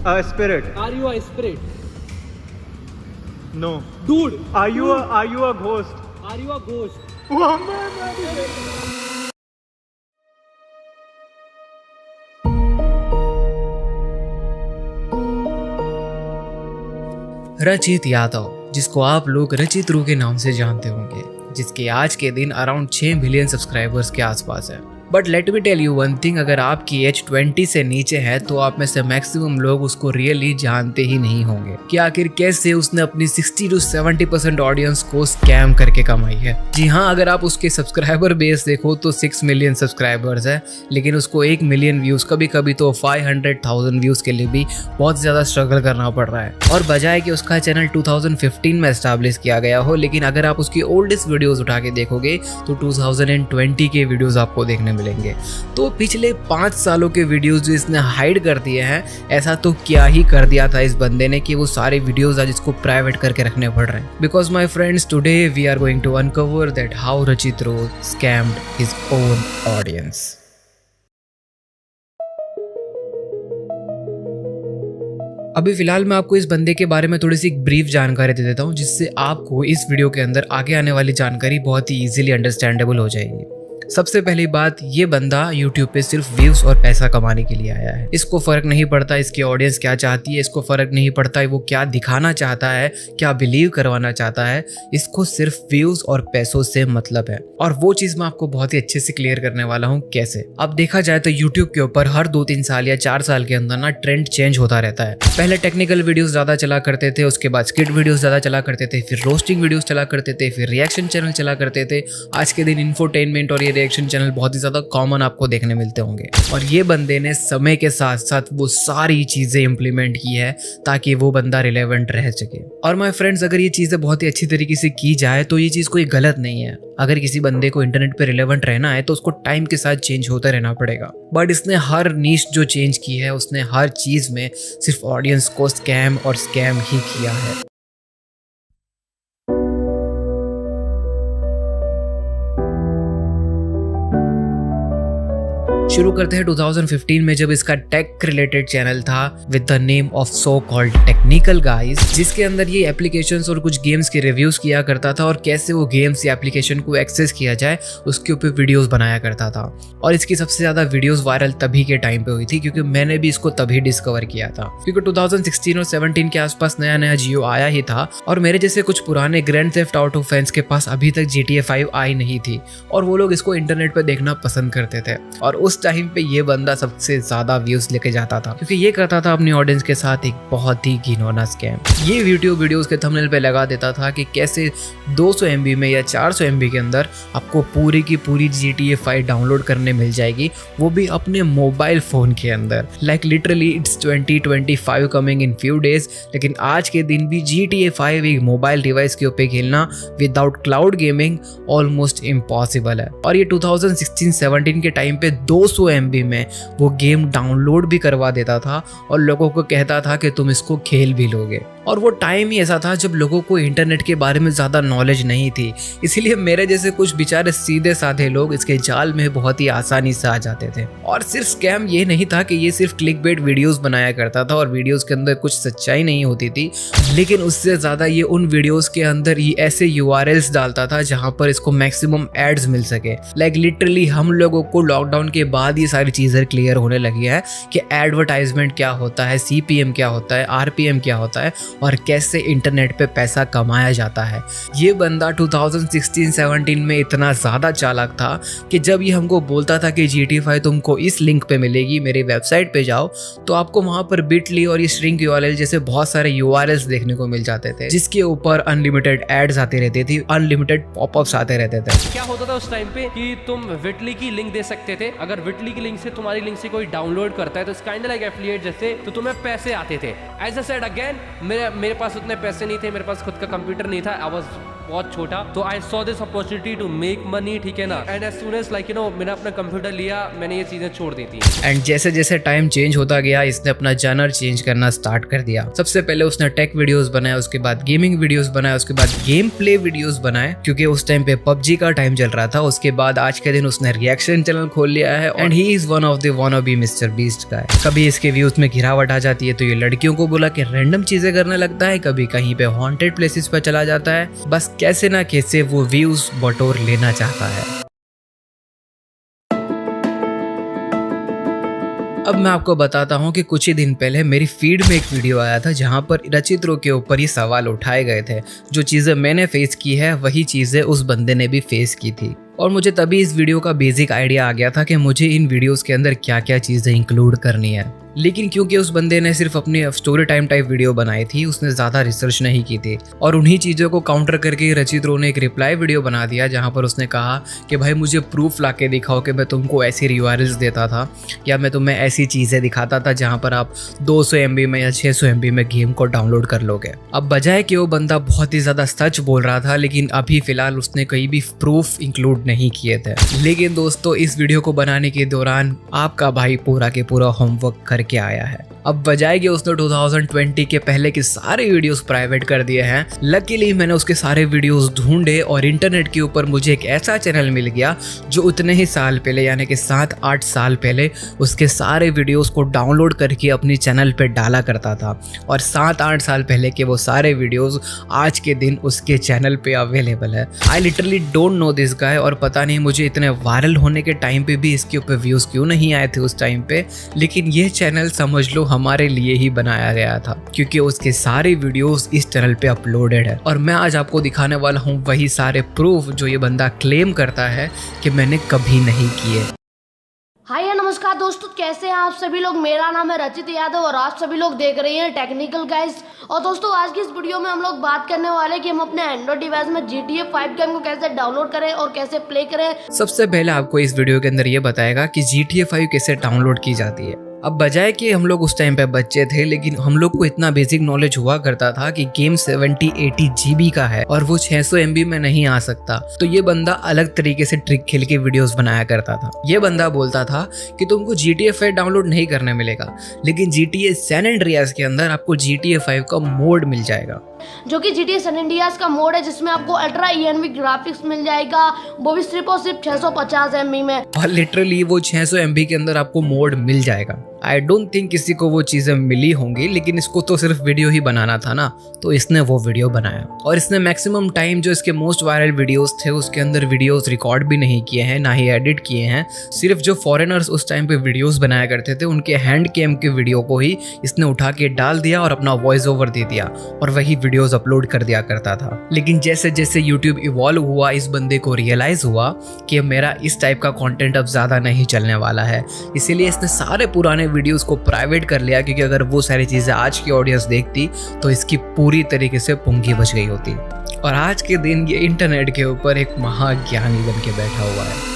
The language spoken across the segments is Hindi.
A spirit. Are you a spirit? No. Dude. Are you a ghost? Are you a ghost? रचित यादव, जिसको आप लोग रचित रू के नाम से जानते होंगे, जिसके आज के दिन अराउंड 6 मिलियन सब्सक्राइबर्स के आसपास है। But let me tell you one thing, अगर आपकी एज 20 से नीचे है तो आप में से मैक्सिमम लोग उसको रियली जानते ही नहीं होंगे कि आखिर कैसे उसने अपनी 60 to 70% ऑडियंस को स्कैम करके कमाई है। जी हाँ, अगर आप उसके सब्सक्राइबर बेस देखो तो 6 मिलियन सब्सक्राइबर्स है, लेकिन उसको 1 मिलियन व्यूज, कभी कभी तो 500,000 व्यूज के लिए भी बहुत ज्यादा स्ट्रगल करना पड़ रहा है। और बजाय कि उसका चैनल 2015 में एस्टैब्लिश किया गया हो, लेकिन अगर आप उसकी ओल्डेस्ट वीडियोस उठा के देखोगे तो 2020 के वीडियोस आपको देखने मिलेंगे। तो पिछले 5 सालों के वीडियोस जो इसने हाइड कर दिए हैं, ऐसा तो क्या ही कर दिया था इस बंदे ने कि वो सारे वीडियोस आज इसको प्राइवेट करके रखने पड़ रहे हैं। Because my friends, today we are going to uncover that how Rachit रू स्कैम्ड हिज ओन ऑडियंस। अभी फिलहाल मैं आपको इस बंदे के बारे में थोड़ी सी ब्रीफ जानकारी दे देता हूँ, जिससे आपको इस वीडियो के अंदर आगे आने वाली जानकारी बहुत ही इजीली अंडरस्टैंडेबल हो जाएगी। सबसे पहली बात, ये बंदा YouTube पे सिर्फ व्यूज और पैसा कमाने के लिए आया है। इसको फर्क नहीं पड़ता इसकी ऑडियंस क्या चाहती है, इसको फर्क नहीं पड़ता वो क्या दिखाना चाहता है, क्या बिलीव करवाना चाहता है। इसको सिर्फ व्यूज और पैसों से मतलब है। और वो चीज मैं आपको बहुत ही अच्छे से क्लियर करने वाला हूँ कैसे। अब देखा जाए तो YouTube के ऊपर हर 2-3 साल या 4 साल के अंदर ना ट्रेंड चेंज होता रहता है। पहले टेक्निकल वीडियोस ज्यादा चला करते थे, उसके बाद स्किट वीडियोस ज्यादा चला करते थे, फिर रोस्टिंग वीडियोस चला करते थे, फिर रिएक्शन चैनल चला करते थे। आज के दिन इंफोटेनमेंट और रिएक्शन चैनल बहुत ही ज्यादा कॉमन आपको देखने मिलते होंगे। और ये बंदे ने समय के साथ साथ वो सारी चीजें इंप्लीमेंट की है ताकि वो बंदा रिलेवेंट रह सके। और माय फ्रेंड्स, अगर ये चीजें बहुत ही अच्छी तरीके से की जाए तो ये चीज कोई गलत नहीं है। अगर किसी बंदे को इंटरनेट पे रिलेवेंट रहना है तो उसको टाइम के साथ चेंज होता रहना पड़ेगा। बट इसने हर नीश जो चेंज की है, उसने हर चीज में सिर्फ ऑडियंस को स्कैम और स्कैम ही किया है। शुरू करते हैं 2015 में, जब इसका टेक रिलेटेड चैनल था with the name of so called technical guys, जिसके अंदर ये एप्लीकेशंस और कुछ गेम्स के रिव्यूज किया करता था और कैसे वो गेम्स या एप्लीकेशन को एक्सेस किया जाए उसके ऊपर वीडियोस बनाया करता था। और इसकी सबसे ज्यादा वीडियोस वायरल तभी के टाइम पे हुई थी क्योंकि मैंने भी इसको तभी डिस्कवर किया था, क्योंकि 2016 और 17 के आसपास नया नया जियो आया ही था और मेरे जैसे कुछ पुराने ग्रैंड थेफ्ट ऑटो फैंस के पास अभी तक GTA 5 आई नहीं थी और वो लोग इसको इंटरनेट पे देखना पसंद करते थे। और उस टाइम पे ये बंदा सबसे ज्यादा व्यूज लेके जाता था क्योंकि ये करता था अपनी ऑडियंस के साथ एक बहुत ही घिनौना स्कैम। ये यूट्यूब वीडियोस के थंबनेल पे लगा देता था कि कैसे 200 MB में या 400 MB के अंदर आपको पूरी की पूरी GTA 5 डाउनलोड करने मिल जाएगी, वो भी अपने मोबाइल फोन के अंदर। Like literally it's 2025 coming in few days, लेकिन आज के दिन भी GTA 5 एक मोबाइल डिवाइस के ऊपर खेलना without cloud gaming almost impossible है। और ये 2016-17 के टाइम पे 200 MB में वो गेम डाउनलोड भी करवा देता था और लोगों को कहता था कि तुम इसको खेल भी लोगे। और वो टाइम ही ऐसा था जब लोगों को इंटरनेट के बारे में ज़्यादा नॉलेज नहीं थी, इसीलिए मेरे जैसे कुछ बेचारे सीधे साधे लोग इसके जाल में बहुत ही आसानी से आ जाते थे। और सिर्फ स्कैम ये नहीं था कि ये सिर्फ क्लिकबेट वीडियोस बनाया करता था और वीडियोस के अंदर कुछ सच्चाई नहीं होती थी, लेकिन उससे ज़्यादा ये उन वीडियोस के अंदर ये ऐसे URLs डालता था जहाँ पर इसको मैक्सिमम एड्स मिल सके। लाइक लिटरली हम लोगों को लॉकडाउन के बाद ये सारी चीज़ें क्लियर होने लगी है कि एडवर्टाइजमेंट क्या होता है, CPM क्या होता है, RPM क्या होता है और कैसे इंटरनेट पे पैसा कमाया जाता है। ये बंदा 2016-17 में इतना ज़्यादा चालाक था कि जब ये हमको बोलता था कि GTA 5 तुमको इस लिंक पे मिलेगी, मेरी वेबसाइट पे जाओ, तो आपको वहाँ पर बिटली और ये स्ट्रिंग URL जैसे बहुत सारे URLs देखने को मिल जाते थे जिसके ऊपर अनलिमिटेड एड्स आती रहती थी, अनलिमिटेड पॉपअप्स आते रहते थे। क्या होता था उस टाइम पे कि तुम विटली की लिंक दे सकते थे, अगर विटली की लिंक से तुम्हारी लिंक से कोई डाउनलोड करता है तो काइंड लाइक एफिलिएट जैसे, तो तुम्हें पैसे आते थे। एज आई सेड अगेन, मेरे पास उतने पैसे नहीं थे, मेरे पास खुद का कंप्यूटर नहीं था, आई वाज बहुत छोटा, तो I saw this opportunity to make money, ठीक है ना। And as soon as like मैंने अपना कंप्यूटर लिया, मैंने ये चीजें छोड़ दी थी। एंड जैसे जैसे टाइम चेंज होता गया, इसने अपना जॉनर चेंज करना स्टार्ट कर दिया। सबसे पहले उसने टेक वीडियोस बनाया, उसके बाद गेमिंग वीडियोस बनाया, उसके बाद गेम प्ले वीडियोस बनाए, क्योंकि उस टाइम पे पबजी का टाइम चल रहा था। उसके बाद आज के दिन उसने रिएक्शन चैनल खोल लिया है and he is one of the wannabe mister beast का है। कभी इसके व्यूज में गिरावट आ जाती है तो ये लड़कियों को बुला के रैंडम चीजें करने लगता है, कभी कहीं पे हॉन्टेड प्लेसेस पर चला जाता है, बस कैसे ना कैसे वो व्यूज बटोर लेना चाहता है। अब मैं आपको बताता हूँ कि कुछ ही दिन पहले मेरी फीड में एक वीडियो आया था जहाँ पर रचित्रों के ऊपर ये सवाल उठाए गए थे। जो चीज़ें मैंने फेस की है वही चीज़ें उस बंदे ने भी फेस की थी, और मुझे तभी इस वीडियो का बेसिक आइडिया आ गया था कि मुझे इन वीडियोस के अंदर क्या क्या चीज़ें इंक्लूड करनी है। लेकिन क्योंकि उस बंदे ने सिर्फ अपनी स्टोरी टाइम टाइप वीडियो बनाई थी, उसने ज़्यादा रिसर्च नहीं की थी, और उन्हीं चीज़ों को काउंटर करके रचित्रों ने एक रिप्लाई वीडियो बना दिया जहाँ पर उसने कहा कि भाई मुझे प्रूफ ला के दिखाओ कि मैं तुमको ऐसी URLs देता था या मैं तुम्हें ऐसी चीज़ें दिखाता था जहाँ पर आप 200 MB में या 600 MB में गेम को डाउनलोड कर लोगे। अब बजाय कि वो बंदा बहुत ही ज़्यादा सच बोल रहा था, लेकिन अभी फ़िलहाल उसने कहीं भी प्रूफ इंक्लूड नहीं किए थे। लेकिन दोस्तों, इस वीडियो को बनाने के दौरान आपका भाई पूरा के पूरा होमवर्क करके आया है। अब बजाय कि उसने 2020 के पहले के सारे वीडियोस प्राइवेट कर दिए हैं, लकीली मैंने उसके सारे वीडियोस ढूंढे और इंटरनेट के ऊपर मुझे एक ऐसा चैनल मिल गया जो उतने ही साल पहले यानी कि 7-8 साल पहले उसके सारे वीडियोस को डाउनलोड करके अपनी चैनल पे डाला करता था, और 7-8 साल पहले के वो सारे वीडियोस आज के दिन उसके चैनल पे अवेलेबल है। I literally don't know this guy, और पता नहीं मुझे इतने वायरल होने के टाइम पे भी इसके ऊपर व्यूज़ क्यों नहीं आए थे उस टाइम पे, लेकिन ये चैनल समझ लो हमारे लिए ही बनाया गया था, क्योंकि उसके सारे वीडियोस इस चैनल पे अपलोडेड है। और मैं आज आपको दिखाने वाला हूँ वही सारे प्रूफ जो ये बंदा क्लेम करता है कि मैंने कभी नहीं किए। हाय नमस्कार दोस्तों, कैसे हैं आप सभी लोग। मेरा नाम है रचित यादव और आप सभी लोग देख रहे हैं टेक्निकल गाइस। और दोस्तों, आज की इस वीडियो में हम लोग बात करने वाले हैं कि हम अपने एंड्रॉइड डिवाइस में GTA 5 गेम को कैसे डाउनलोड करें और कैसे प्ले करें। सबसे पहले आपको इस वीडियो के अंदर ये बताएगा कि GTA 5 कैसे डाउनलोड की जाती है। अब बजाय कि हम लोग उस टाइम पे बच्चे थे, लेकिन हम लोग को इतना बेसिक नॉलेज हुआ करता था कि गेम 70-80 GB का है और वो 600 MB में नहीं आ सकता, तो ये बंदा अलग तरीके से ट्रिक खेल के वीडियोस बनाया करता था। ये बंदा बोलता था कि तुमको GTA 5 डाउनलोड नहीं करने मिलेगा, लेकिन GTA सैन एंड्रियास के अंदर आपको GTA 5 का मोड मिल जाएगा, जो कि GTA सैन एंड्रियास का मोड है, जिसमें आपको अल्ट्रा ENV ग्राफिक्स मिल जाएगा, वो भी सिर्फ और सिर्फ 650 MB में। और लिटरली वो 600 MB के अंदर आपको मोड मिल जाएगा। आई डोंट थिंक किसी को वो चीज़ें मिली होंगी, लेकिन इसको तो सिर्फ वीडियो ही बनाना था ना, तो इसने वो वीडियो बनाया। और इसने मैक्सिमम टाइम जो इसके मोस्ट वायरल वीडियोस थे उसके अंदर वीडियोस रिकॉर्ड भी नहीं किए हैं, ना ही एडिट किए हैं। सिर्फ जो फॉरेनर्स उस टाइम पे वीडियोस बनाया करते थे उनके हैंड कैम के वीडियो को ही इसने उठा के डाल दिया और अपना वॉइस ओवर दे दिया और वही वीडियोस अपलोड कर दिया करता था। लेकिन जैसे जैसे यूट्यूब इवॉल्व हुआ, इस बंदे को रियलाइज हुआ कि मेरा इस टाइप का कंटेंट अब ज़्यादा नहीं चलने वाला है, इसीलिए इसने सारे पुराने वीडियोस को प्राइवेट कर लिया, क्योंकि अगर वो सारी चीज़ें आज की ऑडियंस देखती तो इसकी पूरी तरीके से पुंगी बच गई होती। और आज के दिन ये इंटरनेट के ऊपर एक महाज्ञानी बन के बैठा हुआ है।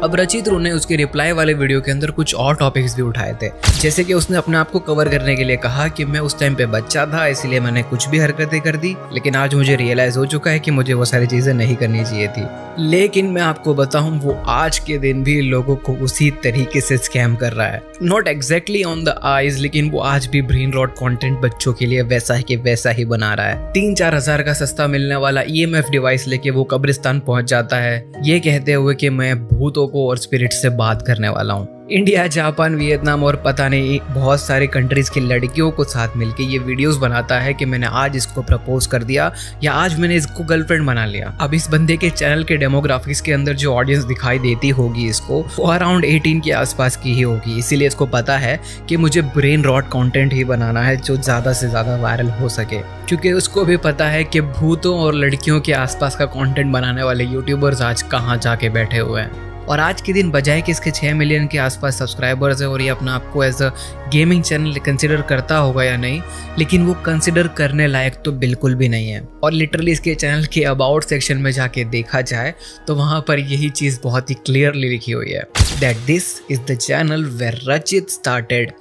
अब रचित्रो ने उसके रिप्लाई वाले वीडियो के अंदर कुछ और टॉपिक्स भी उठाए थे, जैसे कि उसने अपने आप को कवर करने के लिए कहा कि मैं उस टाइम पे बच्चा था इसलिए मैंने कुछ भी हरकतें कर दी, लेकिन आज मुझे रियलाइज हो चुका है कि मुझे वो सारी चीजें नहीं करनी चाहिए थी। लेकिन मैं आपको बताऊं, वो आज के दिन भी लोगों को उसी तरीके से स्कैम कर रहा है। Not exactly on the eyes, लेकिन वो आज भी ब्रेन रॉट कंटेंट बच्चों के लिए वैसा ही वैसा ही बना रहा है। 3-4 हज़ार का सस्ता मिलने वाला EMF डिवाइस लेके वो कब्रिस्तान पहुंच जाता है, ये कहते हुए कि मैं भूतों को और स्पिरिट से बात करने वाला हूँ। इंडिया, जापान, वियतनाम और पता नहीं बहुत सारे कंट्रीज की लड़कियों को साथ मिलके ये वीडियोस बनाता है कि मैंने आज इसको प्रपोज कर दिया या आज मैंने इसको गर्लफ्रेंड बना लिया। अब इस बंदे के चैनल के डेमोग्राफिक्स के अंदर जो ऑडियंस दिखाई देती होगी इसको, वो अराउंड 18 के आसपास की ही होगी, इसीलिए इसको पता है कि मुझे ब्रेन रॉट कंटेंट ही बनाना है जो ज़्यादा से ज़्यादा वायरल हो सके, क्योंकि उसको भी पता है कि भूतों और लड़कियों के आसपास का कंटेंट बनाने वाले यूट्यूबर्स आज कहाँ जाके बैठे हुए हैं। और आज के दिन बजाय कि इसके 6 मिलियन के आसपास सब्सक्राइबर्स है और ये अपना आपको as a gaming channel consider करता होगा या नहीं, लेकिन वो कंसिडर करने लायक तो बिल्कुल भी नहीं है। और लिटरली इसके चैनल के अबाउट सेक्शन में जाके देखा जाए तो वहाँ पर यही चीज़ बहुत ही क्लियरली लिखी हुई है that this is the channel where Rachit started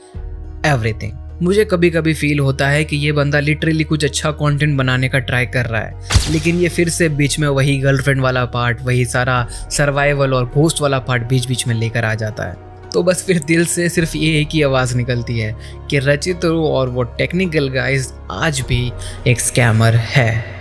everything. मुझे कभी कभी फील होता है कि ये बंदा लिटरली कुछ अच्छा कंटेंट बनाने का ट्राई कर रहा है, लेकिन ये फिर से बीच में वही गर्लफ्रेंड वाला पार्ट, वही सारा सर्वाइवल और घोस्ट वाला पार्ट बीच बीच में लेकर आ जाता है। तो बस फिर दिल से सिर्फ ये एक ही आवाज़ निकलती है कि रचित और वो टेक्निकल गाइज आज भी एक स्कैमर है।